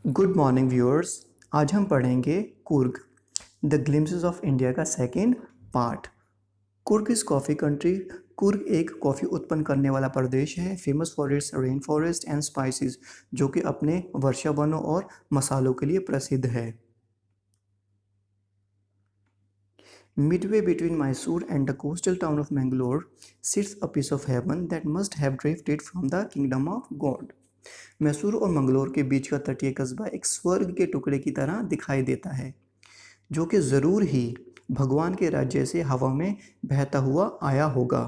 Good morning viewers. आज हम पढ़ेंगे Coorg the glimpses of India का second part. Coorg is coffee country. Coorg एक कॉफ़ी उत्पन्न करने वाला प्रदेश है, famous for its rain forest and spices, जो कि अपने वर्षा वनों और मसालों के लिए प्रसिद्ध है। Midway between Mysore and the coastal town of Mangalore sits a piece of heaven that must have drifted from the kingdom of God. Mysore और मंगलोर के बीच का तटीय कस्बा एक स्वर्ग के टुकड़े की तरह दिखाई देता है, जो कि ज़रूर ही भगवान के राज्य से हवा में बहता हुआ आया होगा।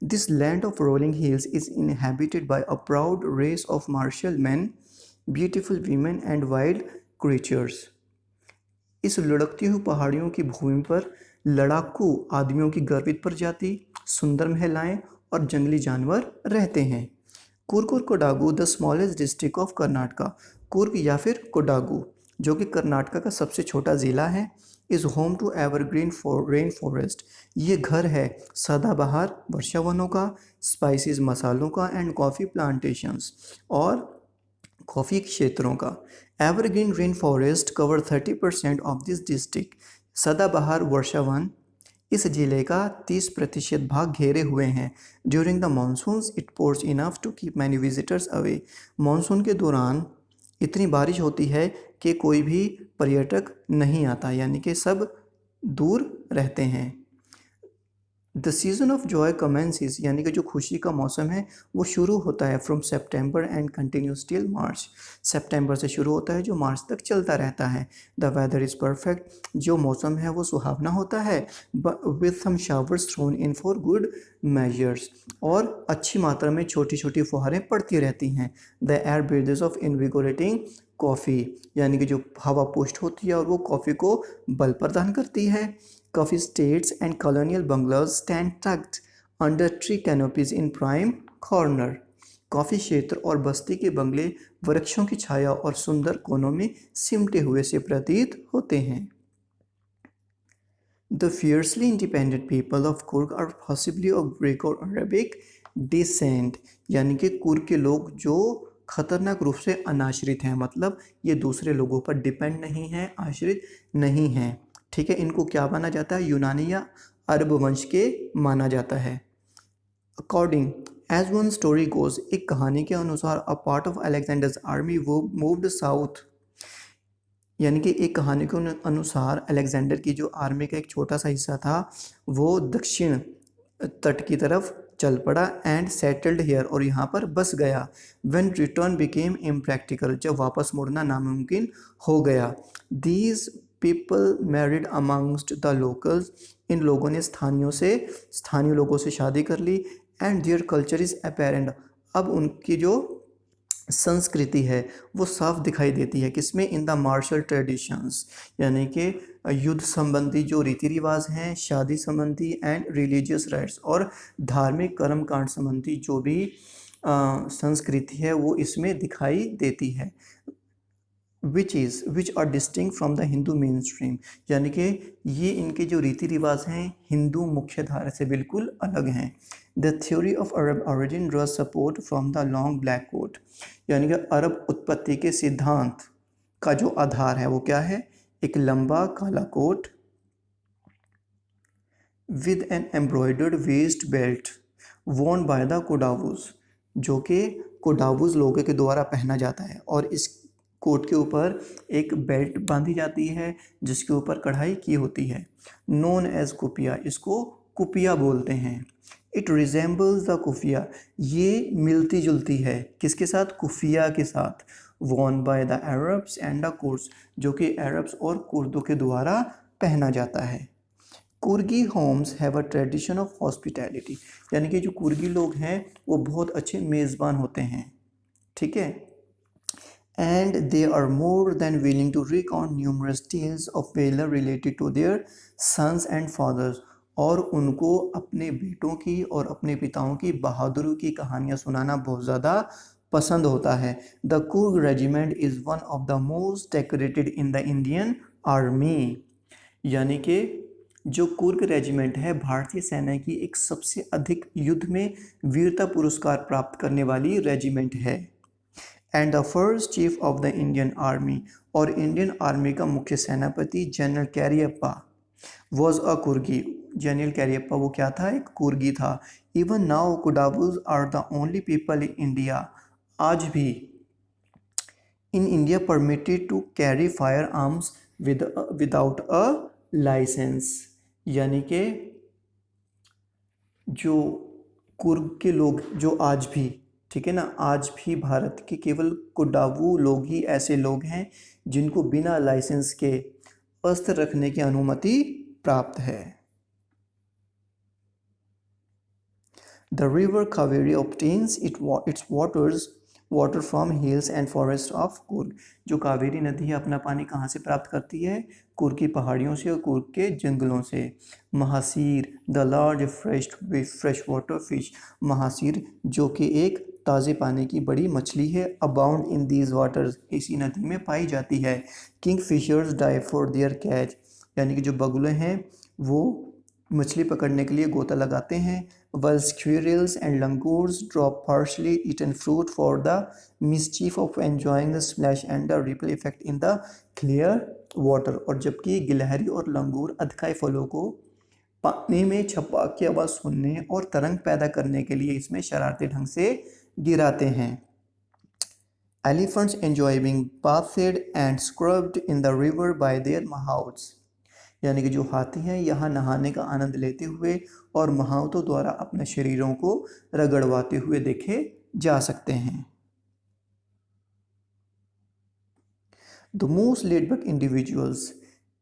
This land of rolling hills is inhabited by a proud race of martial men, beautiful women and wild creatures. इस लुढ़कती हुई पहाड़ियों की भूमि पर लड़ाकू आदमियों की गर्वित प्रजाति, सुंदर महिलाएं और जंगली जानवर रहते हैं। कुर्ग और Kodagu the smallest district of Karnataka. Coorg या फिर कोडागू, जो कि कर्नाटका का सबसे छोटा ज़िला है, is home to evergreen rain forest. ये घर है सदाबहार वर्षा वनों का, स्पाइसेस मसालों का एंड कॉफ़ी प्लांटेशंस और कॉफ़ी क्षेत्रों का। Evergreen rain forest cover 30% of this district. सदाबहार वर्षा वन इस जिले का 30% भाग घेरे हुए हैं। During the monsoons it pours enough to keep many visitors away. Monsoon के दौरान इतनी बारिश होती है कि कोई भी पर्यटक नहीं आता, यानी कि सब दूर रहते हैं। The season off Joy commences, यानी कि जो खुशी का मौसम है वो शुरू होता है from September and continues till March. सितंबर से शुरू होता है जो मार्च तक चलता रहता है। द वेदर इज़ परफेक्ट, जो मौसम है वो सुहावना होता है, with some showers thrown in for good measures, और अच्छी मात्रा में छोटी छोटी फुहारें पड़ती रहती हैं। The air breezes of invigorating coffee, यानी कि जो हवा पुष्ट होती है और वो कॉफ़ी को बल प्रदान करती है। Coffee estates and colonial bungalows stand tucked under tree canopies in prime corner. Coffee क्षेत्र और बस्ती के बंगले वृक्षों की छाया और सुंदर कोनों में सिमटे हुए से प्रतीत होते हैं। The fiercely independent people of Kurg are possibly of Greek or Arabic descent, यानी कि कुर्ग के लोग जो खतरनाक रूप से अनाश्रित हैं, मतलब ये दूसरे लोगों पर डिपेंड नहीं है, आश्रित नहीं हैं। ठीक है, इनको क्या माना जाता है? यूनानी या अरब वंश के माना जाता है। According as one story goes, एक कहानी के अनुसार a part of Alexander's army वो मूव्ड साउथ, यानी कि एक कहानी के अनुसार अलेक्जेंडर की जो आर्मी का एक छोटा सा हिस्सा था वो दक्षिण तट की तरफ चल पड़ा एंड सेटल्ड हियर, और यहाँ पर बस गया। व्हेन रिटर्न बिकेम इम्प्रैक्टिकल, जब वापस मुड़ना नामुमकिन हो गया। These people married amongst the locals, इन लोगों ने स्थानीय लोगों से शादी कर ली। And their culture is apparent, अब उनकी जो संस्कृति है वो साफ दिखाई देती है किसमें? इन द मार्शल ट्रेडिशंस, यानी कि युद्ध संबंधी जो रीति रिवाज हैं, शादी संबंधी एंड रिलीजियस राइट्स और धार्मिक कर्मकांड संबंधी जो भी संस्कृति है वो इसमें दिखाई देती है। Which are distinct from the Hindu mainstream, यानी कि ये इनके जो रीति रिवाज हैं हिंदू मुख्य धारा से बिल्कुल अलग हैं। The theory of Arab origin draw support from the long black coat, यानी कि अरब उत्पत्ति के सिद्धांत का जो आधार है वो क्या है? एक लंबा काला coat with an embroidered waist belt worn by the Kodavas, जो कि कोडावूज लोगों के द्वारा पहना जाता है, और इस कोट के ऊपर एक बेल्ट बांधी जाती है जिसके ऊपर कढ़ाई की होती है। नोन एज कुपिया, इसको कुपिया बोलते हैं। इट रिजेंबल्स द कुफिया, ये मिलती जुलती है किसके साथ? कुफिया के साथ। Won by the Arabs and the Kurds, जो कि अरब्स और कुर्दों के द्वारा पहना जाता है। Coorgi homes have a tradition of hospitality, यानी कि जो कुर्गी लोग हैं वो बहुत अच्छे मेज़बान होते हैं। ठीक है, and they are more than willing to recount numerous tales of valor related to their sons and fathers, और उनको अपने बेटों की और अपने पिताओं की बहादुरी की कहानियाँ सुनाना बहुत ज़्यादा पसंद होता है। The Coorg regiment is one of the most decorated in the Indian army, यानी कि जो कुर्ग रेजिमेंट है भारतीय सेना की एक सबसे अधिक युद्ध में वीरता पुरस्कार प्राप्त करने वाली रेजिमेंट है। And the first chief of the Indian army, और इंडियन आर्मी का मुख्य सेनापति general Cariappa was a Coorgi. General Cariappa वो क्या था, एक कुर्गी था। Even now Kodavas are the only people in India, आज भी in India permitted to carry fire arms without a license. यानी कि जो कुर्ग के लोग जो आज भी, ठीक है ना, आज भी भारत के केवल कुडावू लोग ही ऐसे लोग हैं जिनको बिना लाइसेंस के अस्त्र रखने की अनुमति प्राप्त है। The river Kaveri obtains its water from hills and forest of Coorg. जो कावेरी नदी है अपना पानी कहाँ से प्राप्त करती है, कुर्ग की पहाड़ियों से और कुर्ग के जंगलों से। Mahseer the large fresh water fish, mahseer जो कि एक ताज़े पानी की बड़ी मछली है, अबाउंड इन दीज वाटर्स, इसी नदी में पाई जाती है। Kingfishers dive for their catch, यानी कि जो बगुले हैं वो मछली पकड़ने के लिए गोता लगाते हैं। while squirrels and langurs drop partially eaten fruit for the mischief of enjoying the splash and the ripple effect in the clear water, और जबकि गिलहरी और लंगूर अधखाए फलों को पानी में छपाक की आवाज़ सुनने और तरंग पैदा करने के लिए इसमें शरारती ढंग से गिराते हैं। Elephants enjoy being bathed and scrubbed in the river by their mahouts, यानी कि जो हाथी हैं यहाँ नहाने का आनंद लेते हुए और महावतों द्वारा अपने शरीरों को रगड़वाते हुए देखे जा सकते हैं। The most laid back individuals,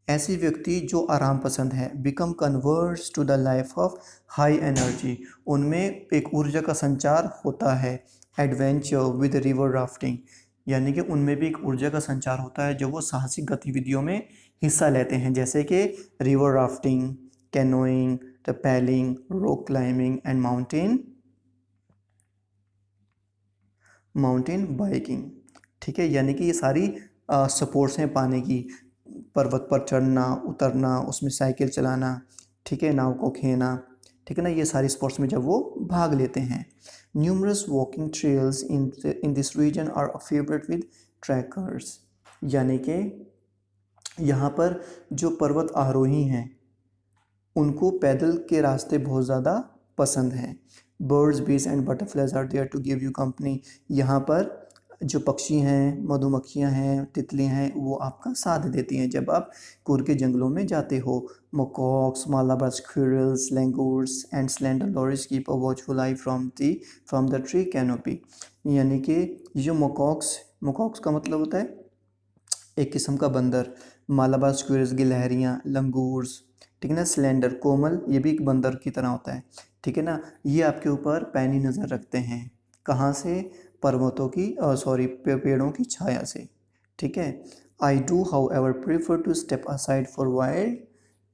ऐसे व्यक्ति जो आराम पसंद हैं, become converts to the life of high energy, उनमें एक ऊर्जा का संचार होता है। एडवेंचर विद रिवर राफ्टिंग, यानी कि उनमें भी एक ऊर्जा का संचार होता है जब वो साहसिक गतिविधियों में हिस्सा लेते हैं, जैसे कि river rafting, canoeing, rappelling, rock climbing and mountain biking. ठीक है, यानी कि ये सारी स्पोर्ट्स हैं पानी की, पर्वत पर चढ़ना उतरना, उसमें साइकिल चलाना, ठीक है, नाव को खेना, ठीक है ना, ये सारी स्पोर्ट्स में जब वो भाग लेते हैं। Numerous walking trails in this region are favourite with trekkers, यानी कि यहाँ पर जो पर्वत आरोही हैं उनको पैदल के रास्ते बहुत ज़्यादा पसंद हैं। Birds bees and butterflies are there to give you company, यहाँ पर जो पक्षी हैं, मधुमक्खियाँ हैं, तितलियाँ हैं, वो आपका साथ देती हैं जब आप कुर्ग के जंगलों में जाते हो। Macaques, Malabar squirrels, langurs and slender loris keep a watchful eye from the tree canopy, यानी कि ये जो मकॉक्स का मतलब होता है एक किस्म का बंदर, मालाबार स्क्विरल्स गिलहरियाँ, लंगूर्स, ठीक है ना, स्लेंडर कोमल, ये भी एक बंदर की तरह होता है, ठीक है ना, ये आपके ऊपर पैनी नज़र रखते हैं। कहाँ से, पर्वतों की पेड़ों की छाया से, ठीक है। I do however prefer to step aside for wild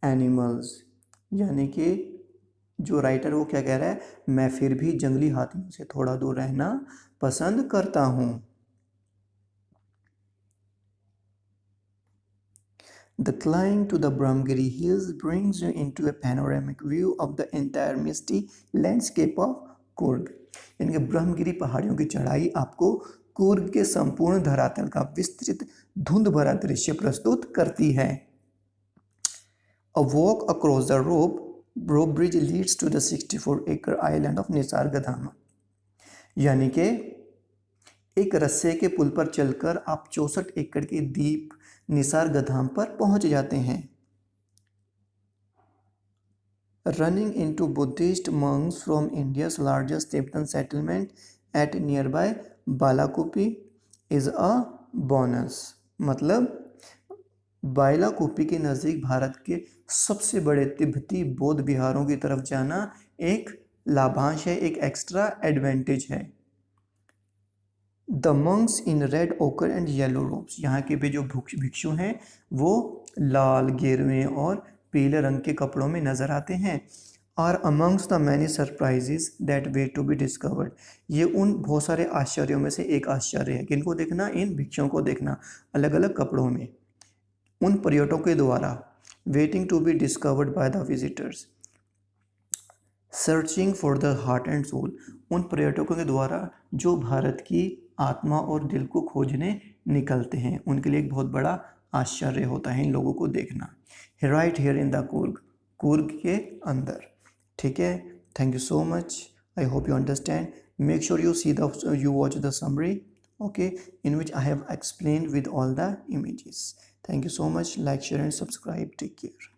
animals, यानी कि जो राइटर वो क्या कह रहा है, मैं फिर भी जंगली हाथियों से थोड़ा दूर रहना पसंद करता हूँ। The climb to the Brahmgiri Hills brings you into a panoramic view of the entire misty landscape of Coorg, यानी कि ब्रह्मगिरी पहाड़ियों की चढ़ाई आपको कुर्ग के संपूर्ण धरातल का विस्तृत धुंध भरा दृश्य प्रस्तुत करती है। A walk across the rope bridge leads to the 64-acre island of निसर्गधाम, यानी कि एक रस्से के पुल पर चलकर आप 64 एकड़ के द्वीप निसर्गधाम पर पहुंच जाते हैं। Running into Buddhist monks from India's largest Tibetan settlement at nearby Bylakuppe is a bonus, मतलब बालाकुपी के नज़दीक भारत के सबसे बड़े तिब्बती बौद्ध विहारों की तरफ जाना एक लाभांश है, एक एक्स्ट्रा एडवांटेज है। द मंक्स इन रेड ओकर एंड येलो रोब्स, यहाँ के भी जो भिक्षु हैं वो लाल, गेरुए और पीले रंग के कपड़ों में नज़र आते हैं। Are amongst the many surprises that wait to be discovered, ये उन बहुत सारे आश्चर्यों में से एक आश्चर्य है। किनको देखना, इन भिक्षुओं को देखना अलग अलग कपड़ों में, उन पर्यटकों के द्वारा, waiting to be discovered by the visitors, searching for the heart and soul, उन पर्यटकों के द्वारा जो भारत की आत्मा और दिल को खोजने निकलते हैं। उनके लिए एक बहुत बड़ा आश्चर्य होता है इन लोगों को देखना। Right here in the Coorg, Coorg के अंदर। ठीक है, thank you so much, I hope you understand. Make sure you watch the summary, okay, in which I have explained with all the images. Thank you so much. Like, share and subscribe. Take care.